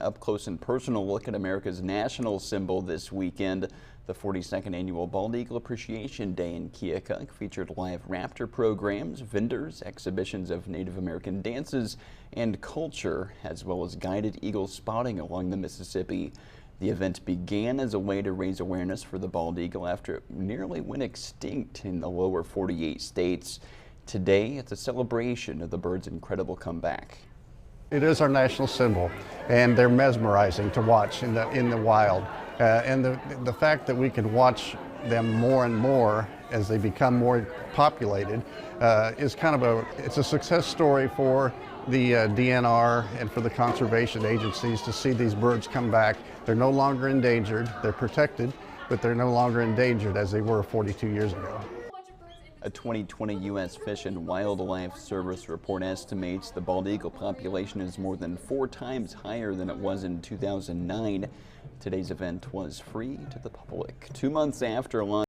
Up close and personal look at America's national symbol this weekend. The 42nd annual Bald Eagle Appreciation Day in Keokuk featured live raptor programs, vendors, exhibitions of Native American dances and culture, as well as guided eagle spotting along the Mississippi. The event began as a way to raise awareness for the bald eagle after it nearly went extinct in the lower 48 states. Today, it's a celebration of the bird's incredible comeback. It is our national symbol, and they're mesmerizing to watch in the wild. And the fact that we can watch them more and more as they become more populated is kind of it's a success story for the DNR and for the conservation agencies to see these birds come back. They're no longer endangered, they're protected, but they're no longer endangered as they were 42 years ago. A 2020 U.S. Fish and Wildlife Service report estimates the bald eagle population is more than 4 times higher than it was in 2009. Today's event was free to the public. 2 months after launch.